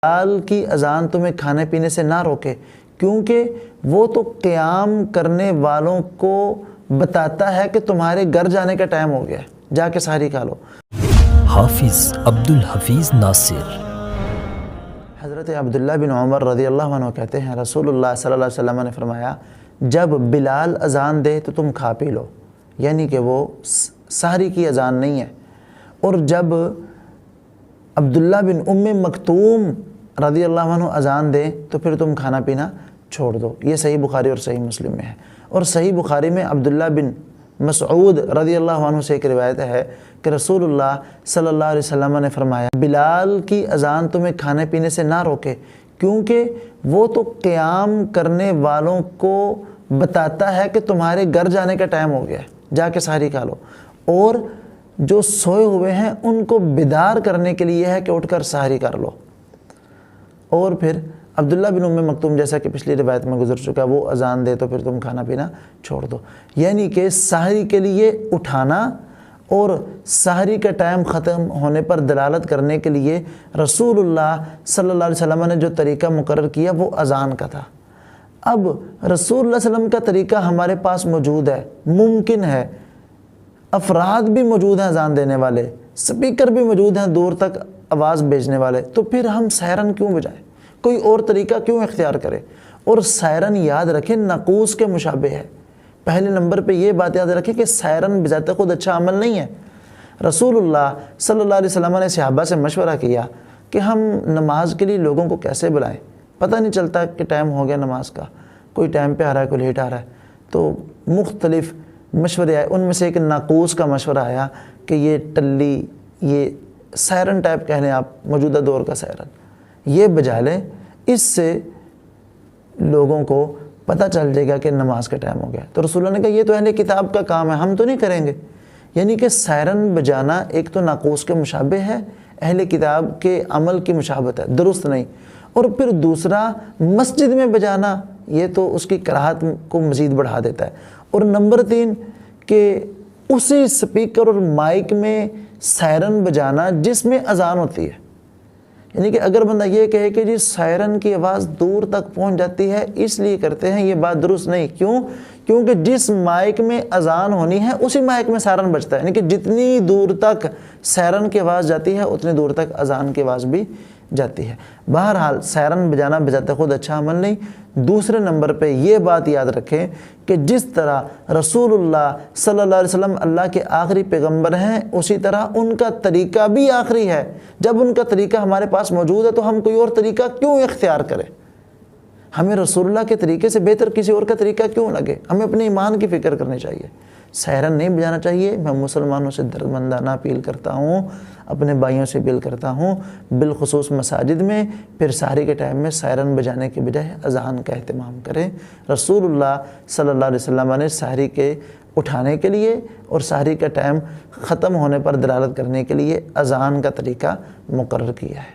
بلال کی اذان تمہیں کھانے پینے سے نہ روکے، کیونکہ وہ تو قیام کرنے والوں کو بتاتا ہے کہ تمہارے گھر جانے کا ٹائم ہو گیا ہے، جا کے سحری کھا لو۔ حافظ عبدالحفیظ ناصر۔ حضرت عبداللہ بن عمر رضی اللہ عنہ کہتے ہیں رسول اللہ صلی اللہ علیہ وسلم نے فرمایا جب بلال اذان دے تو تم کھا پی لو، یعنی کہ وہ سحری کی اذان نہیں ہے۔ اور جب عبداللہ بن مکتوم رضی اللہ عنہ اذان دے تو پھر تم کھانا پینا چھوڑ دو۔ یہ صحیح بخاری اور صحیح مسلم میں ہے۔ اور صحیح بخاری میں عبداللہ بن مسعود رضی اللہ عنہ سے ایک روایت ہے کہ رسول اللہ صلی اللہ علیہ وسلم نے فرمایا بلال کی اذان تمہیں کھانے پینے سے نہ روکے، کیونکہ وہ تو قیام کرنے والوں کو بتاتا ہے کہ تمہارے گھر جانے کا ٹائم ہو گیا ہے، جا کے سحری کھا لو۔ اور جو سوئے ہوئے ہیں ان کو بیدار کرنے کے لیے ہے کہ اٹھ کر سحری کر لو۔ اور پھر عبداللہ بن مکتوم جیسا کہ پچھلی روایت میں گزر چکا، وہ اذان دے تو پھر تم کھانا پینا چھوڑ دو، یعنی کہ سحری کے لیے اٹھانا اور سحری کا ٹائم ختم ہونے پر دلالت کرنے کے لیے رسول اللہ صلی اللہ علیہ وسلم نے جو طریقہ مقرر کیا وہ اذان کا تھا۔ اب رسول اللہ علیہ وسلم کا طریقہ ہمارے پاس موجود ہے، ممکن ہے، افراد بھی موجود ہیں اذان دینے والے، سپیکر بھی موجود ہیں دور تک آواز بھیجنے والے، تو پھر ہم سائرن کیوں بجائیں؟ کوئی اور طریقہ کیوں اختیار کرے؟ اور سائرن یاد رکھیں ناقوس کے مشابہ ہے۔ پہلے نمبر پہ یہ بات یاد رکھیں کہ سائرن بذات خود اچھا عمل نہیں ہے۔ رسول اللہ صلی اللہ علیہ وسلم نے صحابہ سے مشورہ کیا کہ ہم نماز کے لیے لوگوں کو کیسے بلائیں، پتہ نہیں چلتا کہ ٹائم ہو گیا نماز کا، کوئی ٹائم پہ آ رہا ہے کوئی لیٹ آ رہا ہے۔ تو مختلف مشورے آئے، ان میں سے ایک ناقوس کا مشورہ آیا کہ یہ ٹلی، یہ سائرن ٹائپ کہہ لیں آپ، موجودہ دور کا سائرن، یہ بجا لیں، اس سے لوگوں کو پتہ چل جائے گا کہ نماز کا ٹائم ہو گیا۔ تو رسول اللہ نے کہا یہ تو اہل کتاب کا کام ہے، ہم تو نہیں کریں گے۔ یعنی کہ سائرن بجانا ایک تو ناقوس کے مشابہ ہے، اہل کتاب کے عمل کی مشابہت ہے، درست نہیں۔ اور پھر دوسرا مسجد میں بجانا، یہ تو اس کی کراہت کو مزید بڑھا دیتا ہے۔ اور نمبر 3 کہ اسی سپیکر اور مائک میں سائرن بجانا جس میں اذان ہوتی ہے، یعنی کہ اگر بندہ یہ کہے کہ جی سائرن کی آواز دور تک پہنچ جاتی ہے اس لیے کرتے ہیں، یہ بات درست نہیں۔ کیوں؟ کیونکہ جس مائک میں اذان ہونی ہے اسی مائک میں سائرن بجتا ہے، یعنی کہ جتنی دور تک سائرن کی آواز جاتی ہے اتنی دور تک اذان کی آواز بھی جاتی ہے۔ بہرحال سائرن بجانا بذات خود اچھا عمل نہیں۔ دوسرے نمبر پہ یہ بات یاد رکھیں کہ جس طرح رسول اللہ صلی اللہ علیہ وسلم اللہ کے آخری پیغمبر ہیں، اسی طرح ان کا طریقہ بھی آخری ہے۔ جب ان کا طریقہ ہمارے پاس موجود ہے تو ہم کوئی اور طریقہ کیوں اختیار کریں؟ ہمیں رسول اللہ کے طریقے سے بہتر کسی اور کا طریقہ کیوں لگے؟ ہمیں اپنے ایمان کی فکر کرنی چاہیے، سائرن نہیں بجانا چاہیے۔ میں مسلمانوں سے دردمندانہ اپیل کرتا ہوں، اپنے بھائیوں سے اپیل کرتا ہوں، بالخصوص مساجد میں پھر سحری کے ٹائم میں سائرن بجانے کے بجائے اذان کا اہتمام کریں۔ رسول اللہ صلی اللہ علیہ وسلم نے سحری کے اٹھانے کے لیے اور سحری کا ٹائم ختم ہونے پر دلالت کرنے کے لیے اذان کا طریقہ مقرر کیا ہے۔